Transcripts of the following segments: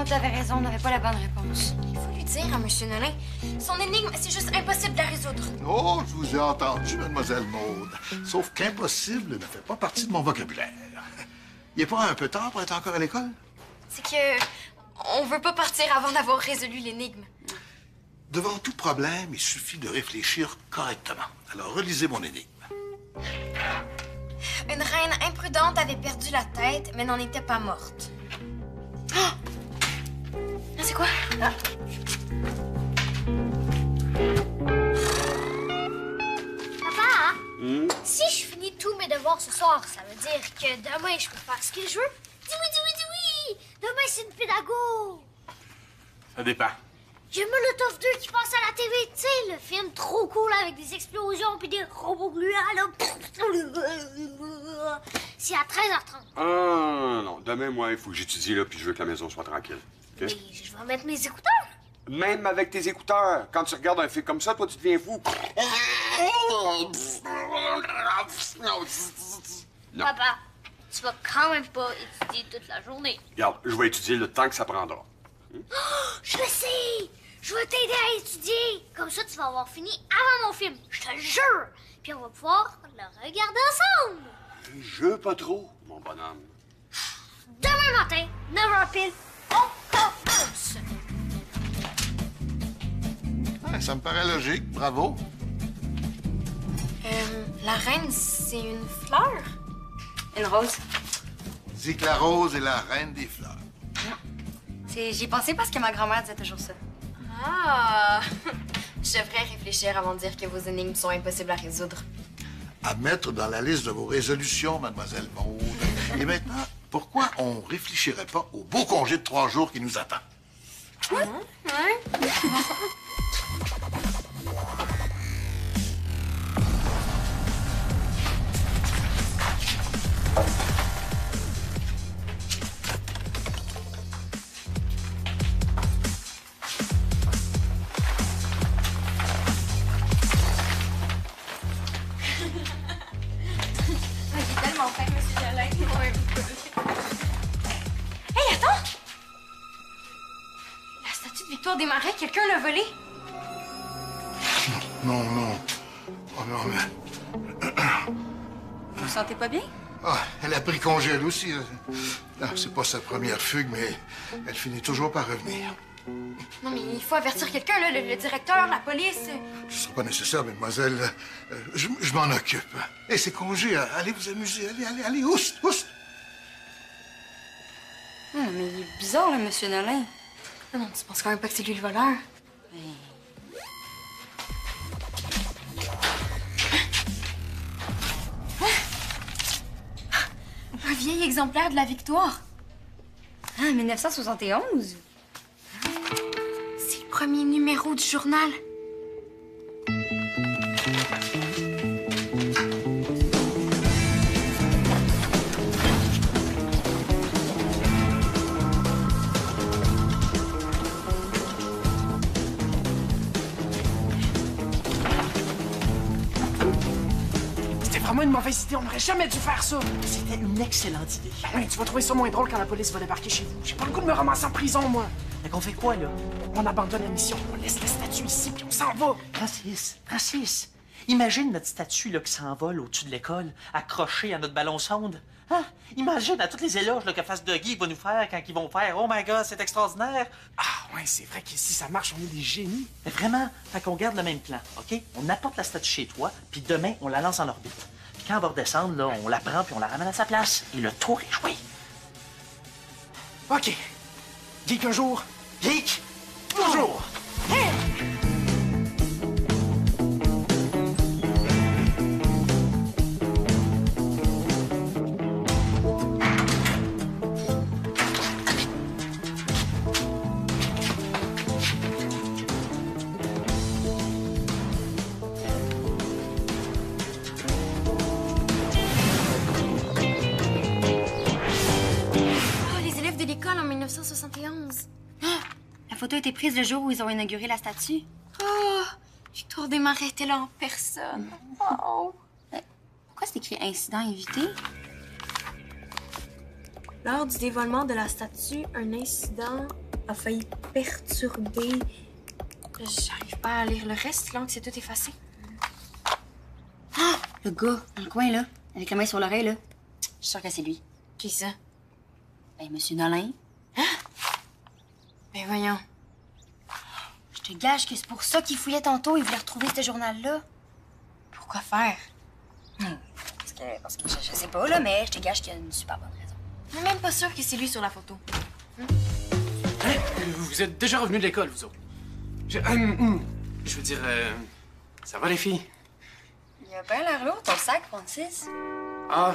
Maud avait raison, on n'avait pas la bonne réponse. Il faut lui dire à M. Nolin. Son énigme, c'est juste impossible de la résoudre. Oh, je vous ai entendu, mademoiselle Maud. Sauf qu'impossible ne fait pas partie de mon vocabulaire. Il n'est pas un peu tard pour être encore à l'école? C'est que... on veut pas partir avant d'avoir résolu l'énigme. Devant tout problème, il suffit de réfléchir correctement. Alors, relisez mon énigme. Une reine imprudente avait perdu la tête, mais n'en était pas morte. Ah! C'est quoi? Ah. Papa, si je finis tous mes devoirs ce soir, ça veut dire que demain, je peux faire ce que je veux? Dis oui, dis oui, dis oui! Demain, c'est une pédago! Ça dépend. J'ai Molotov 2 qui passe à la TV, tu sais, le film trop cool avec des explosions puis des robots gluants, là. C'est à 13h30. Ah, non. Demain, moi, il faut que j'étudie, là, puis je veux que la maison soit tranquille. OK? Mais je vais mettre mes écouteurs. Même avec tes écouteurs, quand tu regardes un film comme ça, toi, tu deviens fou. Non. Papa, tu vas quand même pas étudier toute la journée. Regarde, je vais étudier le temps que ça prendra. Je le sais! Je vais t'aider à étudier. Comme ça, tu vas avoir fini avant mon film. Je te le jure. Puis on va pouvoir le regarder ensemble. Je veux pas trop, mon bonhomme. Demain matin, 9h pile, on commence. Ouais, ça me paraît logique. Bravo. La reine, c'est une fleur? Une rose. Dis que la rose est la reine des fleurs. J'y ai pensé parce que ma grand-mère disait toujours ça. Ah! Je devrais réfléchir avant de dire que vos énigmes sont impossibles à résoudre. À mettre dans la liste de vos résolutions, mademoiselle Maud. Et maintenant, pourquoi on réfléchirait pas au beau congé de 3 jours qui nous attend? J'ai tellement faim, monsieur Nolin. Hey, attends! La statue de Victoire Desmarais, quelqu'un l'a volée. Non, non. Oh non, mais... Vous vous sentez pas bien? Ah, elle a pris congé, elle aussi. Ah, c'est pas sa première fugue, mais elle finit toujours par revenir. Non, mais il faut avertir quelqu'un, là, le directeur, la police. Ce sera pas nécessaire, mademoiselle. Je m'en occupe. Et c'est congé. Allez vous amuser. Allez. Oust. Mais il est bizarre, là, monsieur Nolin. Non, tu penses quand même pas que c'est lui le voleur? Un vieil exemplaire de la Victoire. Ah, 1971? C'est le premier numéro du journal. C'était vraiment une mauvaise idée, on n'aurait jamais dû faire ça. C'était une excellente idée. Ben oui, tu vas trouver ça moins drôle quand la police va débarquer chez vous. J'ai pas le goût de me ramasser en prison, moi. Mais qu'on fait quoi, là? On abandonne la mission, on laisse la statue ici, puis on s'en va. Francis, imagine notre statue là, qui s'envole au-dessus de l'école, accrochée à notre ballon sonde. Hein? Imagine à toutes les éloges là, que Face de Guy va nous faire quand ils vont faire « Oh my God, c'est extraordinaire! » Ah ouais, c'est vrai que si ça marche, on est des génies. Mais vraiment, fait qu'on garde le même plan, OK? On apporte la statue chez toi, puis demain, on la lance en orbite. Puis quand elle va redescendre, là, on la prend puis on la ramène à sa place. Et le tour est joué. OK. Geek un jour. Geek! Toujours. Oh, les élèves de l'école en 1971. La photo a été prise le jour où ils ont inauguré la statue. Oh, Victoire Desmarais était là en personne. Wow. Pourquoi c'est écrit incident évité? Lors du dévoilement de la statue, un incident a failli perturber... J'arrive pas à lire le reste, l'encre, c'est tout effacé. Ah! Le gars, dans le coin, là, avec la main sur l'oreille, là. Je suis sûre que c'est lui. Qui ça? Ben, Monsieur Nolin. Ben voyons. Je te gage que c'est pour ça qu'il fouillait tantôt. Il voulait retrouver ce journal-là. Pourquoi faire? Parce que je sais pas, là, mais je te gage qu'il y a une super bonne raison. Je suis même pas sûre que c'est lui sur la photo. Hein? Vous êtes déjà revenus de l'école, vous autres. Je veux dire, ça va les filles? Il a bien l'air lourd, ton sac, Francis. Ah,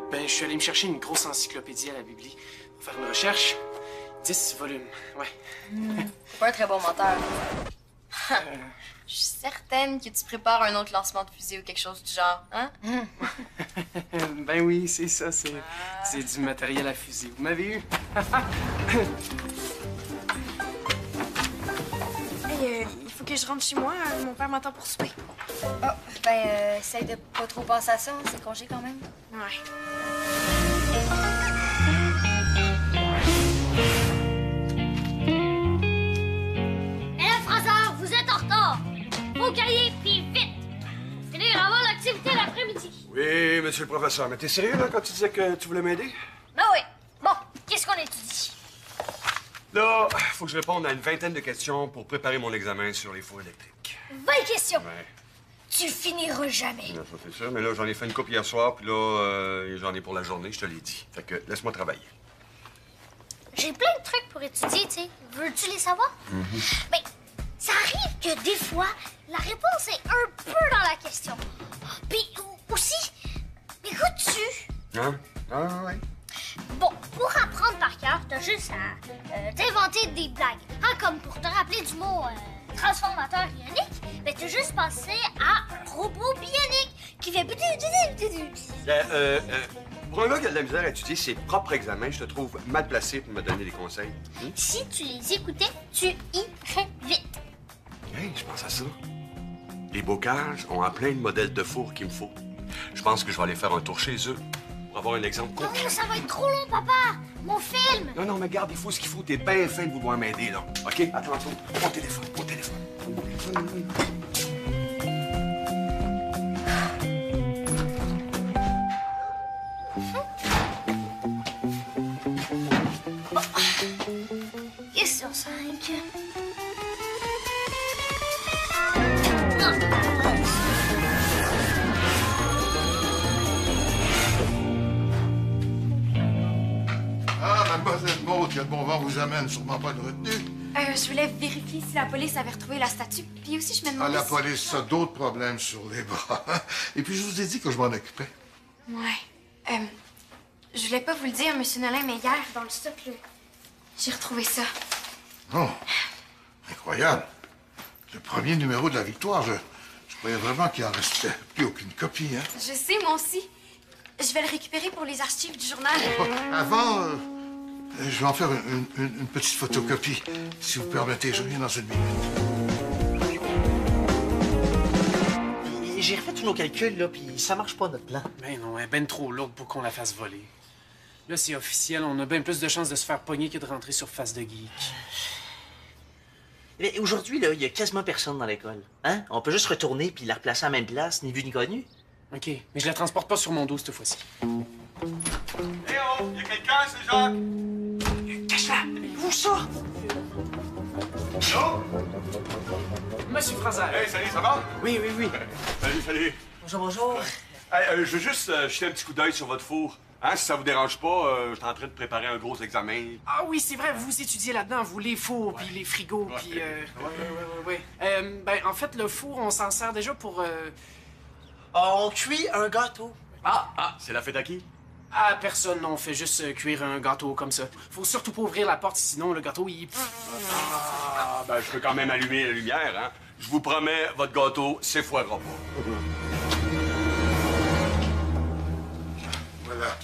ben, je suis allé me chercher une grosse encyclopédie à la Bibli pour faire une recherche. 10 volumes, ouais. T'es pas un très bon menteur. Je suis certaine que tu prépares un autre lancement de fusée ou quelque chose du genre, hein? Ben oui, c'est ça, c'est du matériel à fusée. Vous m'avez eu? Hey, il faut que je rentre chez moi. Mon père m'attend pour souper. Ah, ben, essaye de pas trop penser à ça, c'est congé quand même. Ouais. Élève Fraser, vous êtes en retard. Vos cahiers, puis vite. Faut finir avant l'activité l'après-midi. Oui, monsieur le professeur, mais t'es sérieux, là, quand tu disais que tu voulais m'aider? Ben oui. Bon, qu'est-ce qu'on étudie? Là, faut que je réponde à une vingtaine de questions pour préparer mon examen sur les fours électriques. 20 questions. Ouais, Tu finiras jamais. ça c'est sûr, mais là, j'en ai fait une coupe hier soir, puis là, j'en ai pour la journée, je te l'ai dit. Fait que laisse-moi travailler. J'ai plein de trucs pour étudier, tu sais. Veux-tu les savoir? Ben, ça arrive que des fois, la réponse est un peu dans la question. Puis aussi, écoutes-tu? Hein? Ah, ouais. Bon, pour apprendre par cœur, t'as juste à t'inventer des blagues. Hein, comme pour te rappeler du mot transformateur ionique, ben t'as juste pensé à un robot bionique qui fait... Pour un gars qui a de la misère à étudier ses propres examens, je te trouve mal placé pour me donner des conseils. Si tu les écoutais, tu irais vite. Hey, je pense à ça. Les bocages ont en plein de modèles de four qu'il me faut. Je pense que je vais aller faire un tour chez eux pour avoir un exemple concret. Oh, ça va être trop long, papa! Mon film! Non, mais garde, il faut ce qu'il faut. T'es bien fin de vouloir m'aider, là. OK? À tantôt. Mon téléphone, mon téléphone. Question 5. Ah, mademoiselle Maud, quel bon vent vous amène, sûrement pas de retenue. Je voulais vérifier si la police avait retrouvé la statue. Puis aussi, je me Ah, demandais la si- police a d'autres problèmes sur les bras. Et puis, je vous ai dit que je m'en occupais. Ouais. Je voulais pas vous le dire, Monsieur Nolin, mais hier, dans le stock, là, j'ai retrouvé ça. Oh, incroyable. Le premier numéro de la Victoire, je croyais vraiment qu'il en restait plus aucune copie, hein. Je sais, moi aussi. Je vais le récupérer pour les archives du journal. Avant, je vais en faire une petite photocopie, si vous permettez. Je reviens dans une minute. J'ai refait tous nos calculs, là, puis ça marche pas, notre plan. Ben non, elle est ben trop lourde pour qu'on la fasse voler. Là, c'est officiel, on a bien plus de chances de se faire pogner que de rentrer sur Face de Geek. Mais aujourd'hui, là, il y a quasiment personne dans l'école. Hein? On peut juste retourner puis la replacer à la même place, ni vu ni connu. OK, mais je la transporte pas sur mon dos cette fois-ci. Hé oh! Y a quelqu'un, c'est Jacques? Cache-la! Où ça? Allô? Monsieur Fraser! Hey, salut, ça va? Oui. Salut. Bonjour. Hey, je veux juste jeter un petit coup d'œil sur votre four. Hein, si ça vous dérange pas, je suis en train de préparer un gros examen. Ah oui, c'est vrai, vous étudiez là-dedans, vous, les fours, puis les frigos, puis... Ouais. Ben, en fait, le four, on s'en sert déjà pour... On cuit un gâteau. Ah, c'est la fête à qui? Ah, personne, non, on fait juste cuire un gâteau comme ça. Faut surtout pas ouvrir la porte, sinon le gâteau, il... Ah, ben, je peux quand même allumer la lumière, hein. Je vous promets, votre gâteau s'effoirera pas. Voilà.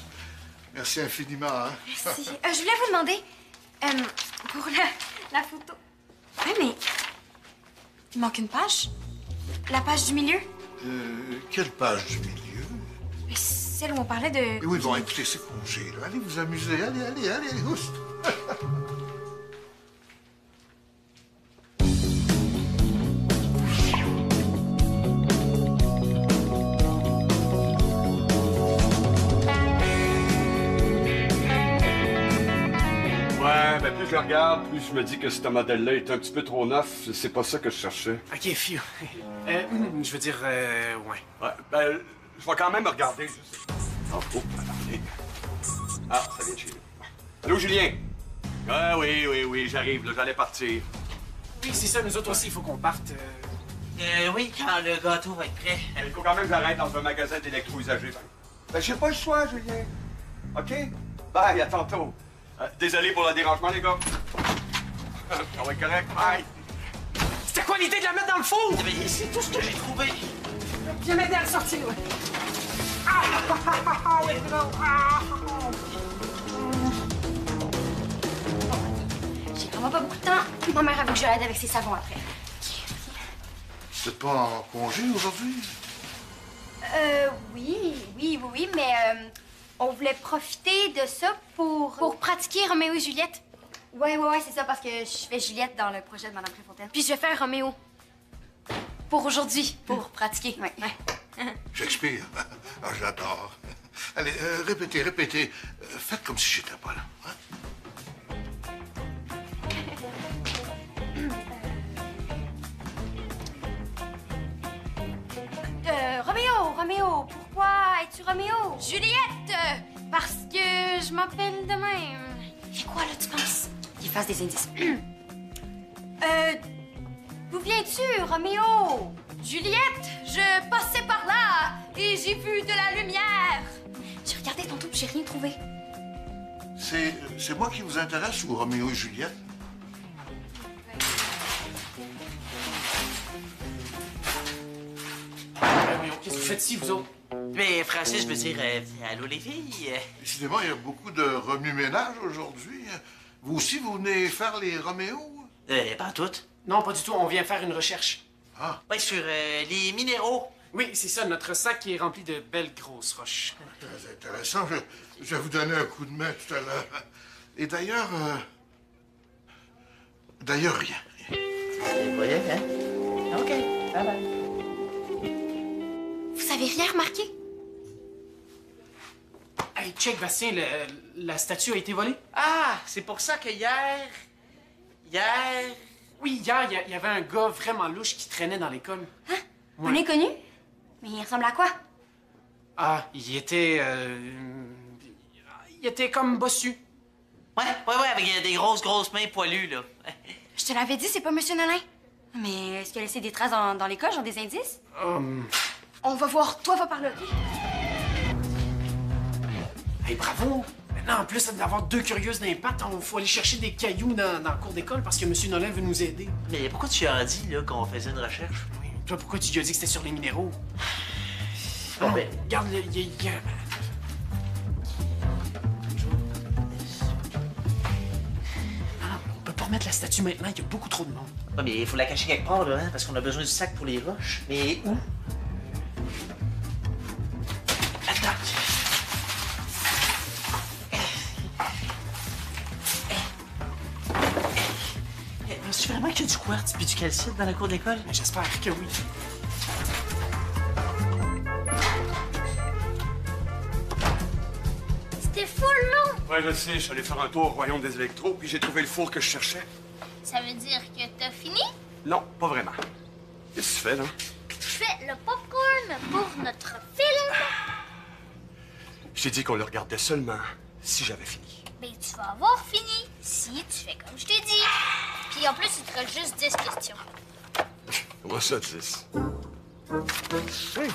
Merci infiniment, hein. Merci. Je voulais vous demander, pour la photo... Ouais, mais... Il manque une page. La page du milieu. Quelle page du milieu? Mais celle où on parlait de... Eh oui, bon, écoutez, c'est congé, là. Allez vous amuser. Allez, oust. je le regarde, plus je me dis que ce modèle-là est un petit peu trop neuf. C'est pas ça que je cherchais. OK, fiu. Je veux dire, ouais. Ouais, ben, je vais quand même regarder. Oh, attendez. Ah, ça vient de chez nous. Allô, Julien? Ah oui, j'arrive, là, j'allais partir. Oui, c'est ça, nous autres aussi, il faut qu'on parte. Oui, quand le gâteau va être prêt. Il faut quand même que j'arrête dans un magasin d'électro-usagers. Ben, j'ai pas le choix, Julien. OK? Bye, à tantôt. Désolé pour le dérangement, les gars. Ça va être correct. Bye. C'était quoi l'idée de la mettre dans le four? Mais c'est tout ce que j'ai trouvé. Viens m'aider à le sortir, ouais. J'ai vraiment pas beaucoup de temps. Ma mère a vu que je l'aide avec ses savons après. Vous n'êtes pas en congé aujourd'hui? Oui, mais on voulait profiter de ça pour pratiquer Roméo et Juliette. Ouais, c'est ça, parce que je fais Juliette dans le projet de Madame Préfontaine. Puis je vais faire Roméo. Pour aujourd'hui, pour pratiquer. Ouais. Shakespeare? Ah, j'adore. Allez, répétez. Faites comme si j'étais pas là. Hein? Roméo, pourquoi es-tu Roméo? Juliette! Parce que je m'appelle de même. Fais quoi, là, tu penses? Qu'il fasse des indices. D'où viens-tu, Roméo? Juliette, je passais par là et j'ai vu de la lumière. J'ai regardé tantôt puis j'ai rien trouvé. C'est moi qui vous intéresse ou Roméo et Juliette? Qu'est-ce que vous faites ici, vous autres? Mais Francis, je veux dire, allô les filles? Décidément, il y a beaucoup de remue-ménage aujourd'hui. Vous aussi, vous venez faire les Roméos? Pas toutes. Non, pas du tout. On vient faire une recherche. Ah, Ouais, sur les minéraux. Oui, c'est ça. Notre sac qui est rempli de belles grosses roches. très intéressant. Je vais vous donner un coup de main tout à l'heure. Et d'ailleurs... rien. Vous voyez, hein? OK, bye bye. Vous avez rien remarqué? Hey, check, Bastien, la statue a été volée? Ah, c'est pour ça que hier... Oui, hier, il y avait un gars vraiment louche qui traînait dans l'école. Hein? Ouais. Un inconnu? Mais il ressemble à quoi? Ah, il était comme bossu. Ouais, avec des grosses mains poilues, là. Je te l'avais dit, c'est pas Monsieur Nolin. Mais est-ce qu'il a laissé des traces dans l'école, genre des indices? On va voir. Toi, va par là, OK? Hey, bravo! Maintenant, en plus d'avoir deux curieuses d'impact, il faut aller chercher des cailloux dans la cour d'école parce que M. Nolin veut nous aider. Mais pourquoi tu as dit, là, qu'on faisait une recherche? Oui, toi, pourquoi tu lui as dit que c'était sur les minéraux? Bon, Bon, ben... regarde, on peut pas remettre la statue maintenant, il y a beaucoup trop de monde. Ouais, mais il faut la cacher quelque part, là, hein, parce qu'on a besoin du sac pour les roches. Mais où? Attends. Penses-tu vraiment qu'il y a du quartz puis du calcite dans la cour d'école? Mais j'espère que oui. C'était full long. Ouais, je sais, je suis allé faire un tour au royaume des électros, puis j'ai trouvé le four que je cherchais. Ça veut dire que t'as fini? Non, pas vraiment. Qu'est-ce que tu fais, là? Je fais le popcorn pour notre film. Je t'ai dit qu'on le regardait seulement si j'avais fini. Ben, tu vas avoir fini si tu fais comme je t'ai dit. Puis en plus, il te reste juste 10 questions. Comment ça, 10? Hey.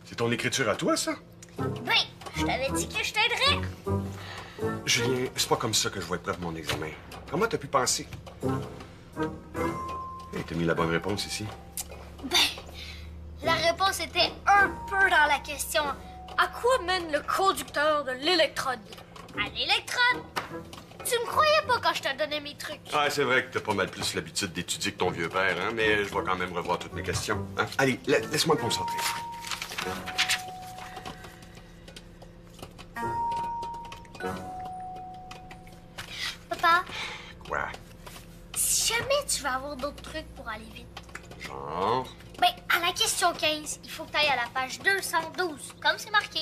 C'est ton écriture à toi, ça? Ben, je t'avais dit que je t'aiderais. Julien, c'est pas comme ça que je vois preuve mon examen. Comment t'as pu penser? Hey, t'as mis la bonne réponse ici. Ben, la réponse était un peu dans la question. À quoi mène le conducteur de l'électrode? À l'électrode! Tu me croyais pas quand je te donnais mes trucs. Ah, c'est vrai que t'as pas mal plus l'habitude d'étudier que ton vieux père, hein, mais je vais quand même revoir toutes mes questions. Hein? Allez, laisse-moi me concentrer. Papa, Quoi? si jamais tu veux avoir d'autres trucs pour aller vite, Genre? ben, à la question 15, il faut que tu ailles à la page 212, comme c'est marqué.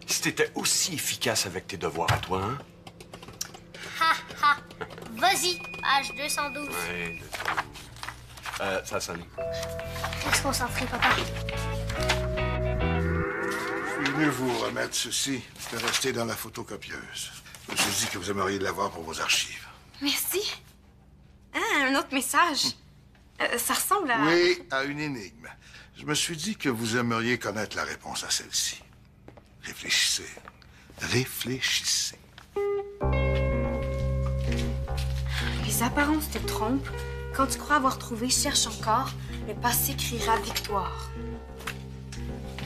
Si t'étais aussi efficace avec tes devoirs à toi, hein? Vas-y, page 212. Ouais, ça a sonné. Reste concentré, papa. Je suis venu vous remettre ceci. C'est resté dans la photocopieuse. Je me suis dit que vous aimeriez l'avoir pour vos archives. Merci. Ah, un autre message. Ça ressemble à... Oui, à une énigme. Je me suis dit que vous aimeriez connaître la réponse à celle-ci. Réfléchissez. Réfléchissez. Les apparences te trompent. Quand tu crois avoir trouvé, cherche encore. Le passé criera victoire.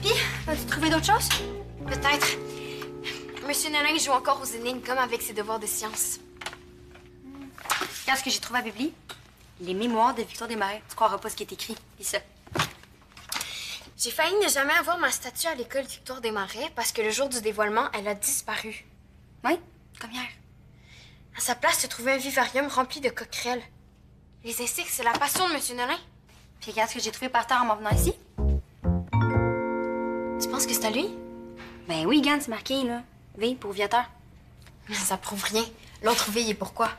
Puis, as-tu trouvé d'autres choses? Peut-être. Monsieur Nolin joue encore aux énigmes comme avec ses devoirs de science. Regarde ce que j'ai trouvé à Bibli. Les mémoires de Victoire Desmarais. Tu croiras pas ce qui est écrit. Lis ça. J'ai failli ne jamais avoir ma statue à l'école Victoire Desmarais parce que le jour du dévoilement, elle a disparu. Oui, comme hier. À sa place se trouvait un vivarium rempli de coquerelles. Les insectes, c'est la passion de Monsieur Nolin. Puis regarde ce que j'ai trouvé par terre en m'en venant ici. Tu penses que c'est à lui? Ben oui, Gann, c'est marqué, là. V pour viateur. Mais ça prouve rien. L'autre V, il est pourquoi?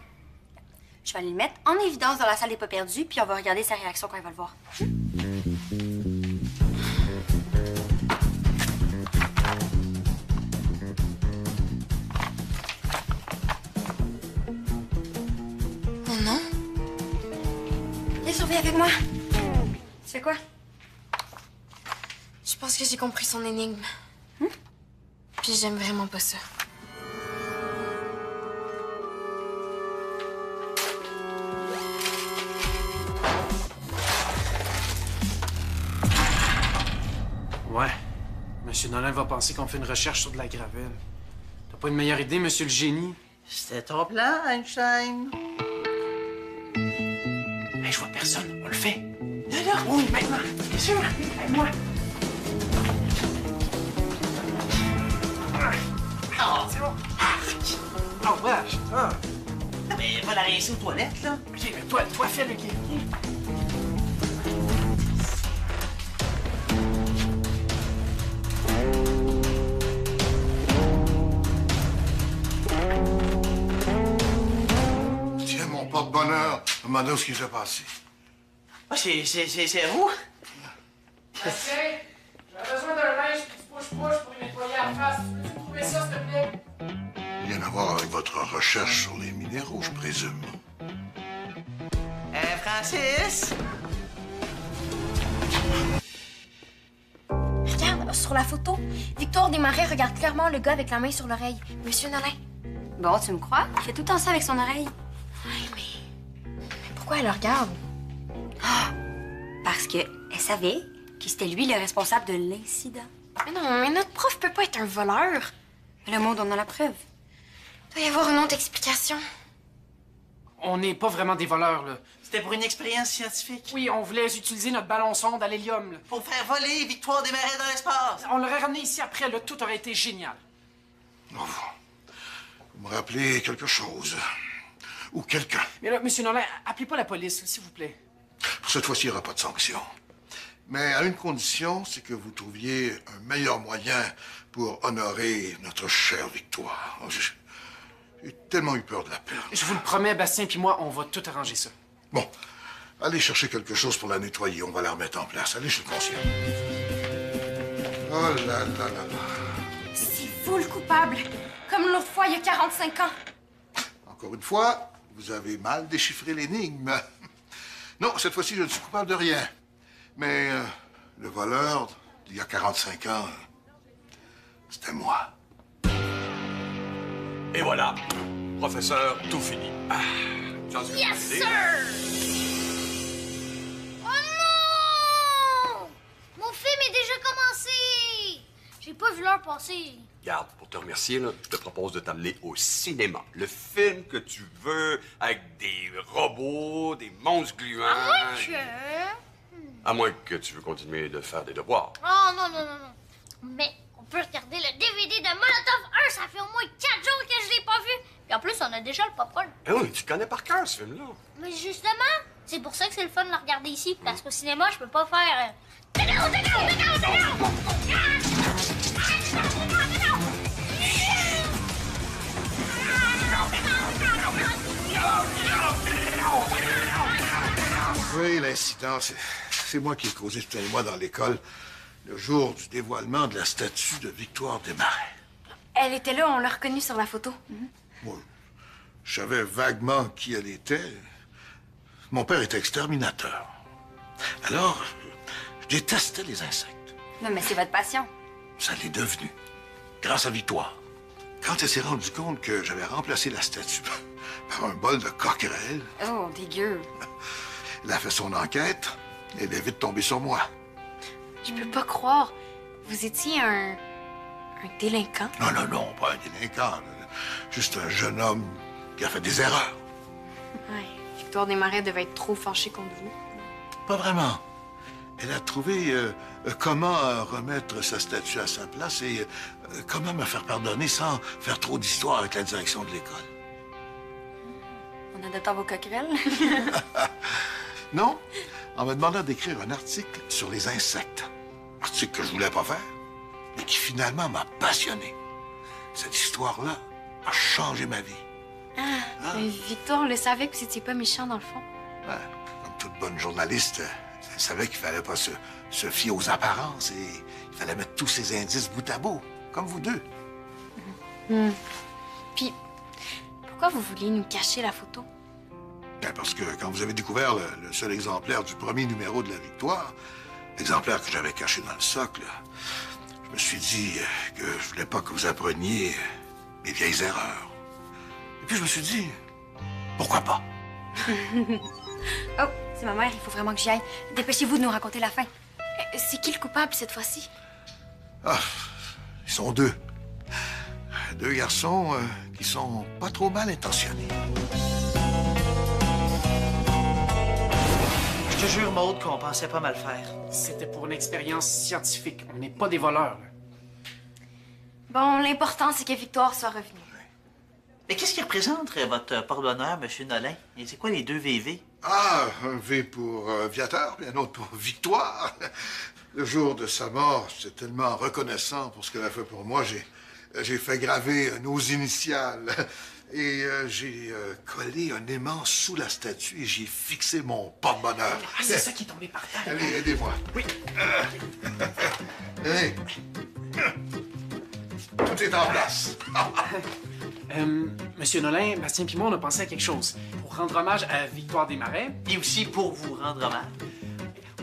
Je vais aller le mettre en évidence dans la salle des pas perdus, puis on va regarder sa réaction quand il va le voir. Oh non? Viens surveiller avec moi. Tu fais quoi? Je pense que j'ai compris son énigme. Puis j'aime vraiment pas ça. Ouais. Monsieur Nolin va penser qu'on fait une recherche sur de la gravelle. T'as pas une meilleure idée, monsieur le génie? C'était ton plan, Einstein. Hey, je vois personne. On le fait. Là, là, oui, maintenant. Bien sûr. Moi. Ah, c'est bon. Oh, wesh. Ah. Mais va la rincer aux toilettes, là. OK, mais toi, fais le guet. Tiens, mon porte-bonheur, demandez ce qui s'est passé. Ah, c'est vous? J'ai besoin d'un linge qui se push-push pour y nettoyer la face. Peux-tu me trouver ça, s'il te plaît? Rien à voir avec votre recherche sur les minéraux, je présume. Francis? Regarde, sur la photo, Victoire Desmarais regarde clairement le gars avec la main sur l'oreille. Monsieur Nolin. Bon, tu me crois? Il fait tout le temps ça avec son oreille. Oui, mais pourquoi elle le regarde? Ah! Parce qu'elle savait que c'était lui le responsable de l'incident. Mais non, mais notre prof peut pas être un voleur. Mais le monde en a la preuve. Il doit y avoir une autre explication. On n'est pas vraiment des voleurs, là. C'était pour une expérience scientifique. Oui, on voulait utiliser notre ballon sonde à l'hélium, là. Pour faire voler Victoire Desmarais dans l'espace. On l'aurait ramené ici après, là. Tout aurait été génial. Oh, vous me rappelez quelque chose. Ou quelqu'un. Mais là, monsieur Nolin, appelez pas la police, s'il vous plaît. Pour cette fois-ci, il n'y aura pas de sanction. Mais à une condition, c'est que vous trouviez un meilleur moyen pour honorer notre chère Victoire. J'ai tellement eu peur de la perdre. Je vous le promets, Bastien puis moi, on va tout arranger ça. Bon, allez chercher quelque chose pour la nettoyer. On va la remettre en place. Allez chez le concierge. Oh là là là là. C'est vous le coupable. Comme l'autre fois, il y a 45 ans. Encore une fois, vous avez mal déchiffré l'énigme. Non, cette fois-ci, je ne suis coupable de rien. Mais le voleur, il y a 45 ans, c'était moi. Et voilà. Professeur, tout fini. Ah, Yes, sir! Oh non! Mon film est déjà commencé! J'ai pas vu l'heure passer. Regarde, pour te remercier, là, je te propose de t'amener au cinéma. Le film que tu veux, avec des robots, des monstres gluants. À moins que tu veux continuer de faire des devoirs. Oh non, non, non, non. Mais on peut regarder le DVD de Molotov 1. Ça fait au moins 4 jours que je l'ai pas vu. Et en plus, on a déjà le popcorn. Eh oui, tu connais par cœur ce film-là. Mais justement, c'est pour ça que c'est le fun de le regarder ici. Parce qu'au cinéma, je peux pas faire... Oui, l'incident, c'est moi qui ai causé ce émoi dans l'école le jour du dévoilement de la statue de Victoire Desmarais. Elle était là, on l'a reconnue sur la photo. Moi, je savais vaguement qui elle était. Mon père était exterminateur. Alors, je détestais les insectes. Non, mais c'est votre passion. Ça l'est devenu, grâce à Victoire. Quand elle s'est rendue compte que j'avais remplacé la statue par un bol de coquerelles, Oh, dégueu. elle a fait son enquête et elle est vite tombée sur moi. Je peux pas croire. Vous étiez un délinquant? Non, pas un délinquant. Là. Juste un jeune homme qui a fait des erreurs. Ouais. Victoire Desmarais devait être trop fâchée contre vous. Pas vraiment. Elle a trouvé comment remettre sa statue à sa place et comment me faire pardonner sans faire trop d'histoire avec la direction de l'école. En adoptant vos coquerelles? Non, en me demandant d'écrire un article sur les insectes. Article que je voulais pas faire, mais qui finalement m'a passionné. Cette histoire-là a changé ma vie. Mais Victoire le savait que vous étiez pas méchant dans le fond. Ouais, comme toute bonne journaliste, elle savait qu'il fallait pas se fier aux apparences et il fallait mettre tous ces indices bout à bout, comme vous deux. Puis, pourquoi vous vouliez nous cacher la photo? Ben, parce que quand vous avez découvert le seul exemplaire du premier numéro de la Victoire, l'exemplaire que j'avais caché dans le socle, je me suis dit que je voulais pas que vous appreniez mes vieilles erreurs. Et puis je me suis dit, pourquoi pas? Oh, c'est ma mère, il faut vraiment que j'y aille. Dépêchez-vous de nous raconter la fin. C'est qui le coupable cette fois-ci? Ah, ils sont deux. Deux garçons qui sont pas trop mal intentionnés. Je te jure, Maude, qu'on pensait pas mal faire. C'était pour une expérience scientifique. On n'est pas des voleurs, là. Bon, l'important, c'est que Victoire soit revenue. Mais qu'est-ce qui représente votre porte-bonheur, M. Nolin? Et c'est quoi les deux VV? Ah, un V pour Viateur, puis un autre pour Victoire. Le jour de sa mort, j'étais tellement reconnaissant pour ce qu'elle a fait pour moi, j'ai fait graver nos initiales. Et j'ai collé un aimant sous la statue et j'ai fixé mon porte-bonheur. Ah, c'est ça qui est tombé par terre. Allez, aidez-moi. Oui. Allez. Tout est en place. Monsieur Nolin, Bastien et moi, on a pensé à quelque chose. Pour rendre hommage à Victoire Desmarais, Et aussi pour vous rendre hommage.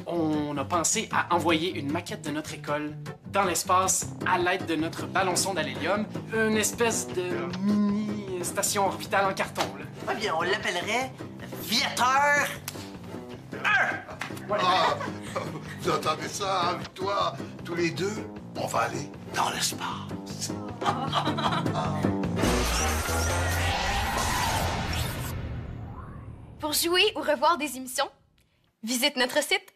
on a pensé à envoyer une maquette de notre école dans l'espace à l'aide de notre ballon-sonde à l'hélium. Une espèce de mini-station orbitale en carton, là. Eh bien, on l'appellerait Viateur 1! Ah, vous entendez ça, hein, Victoire? Tous les deux, on va aller dans l'espace. Pour jouer ou revoir des émissions, visite notre site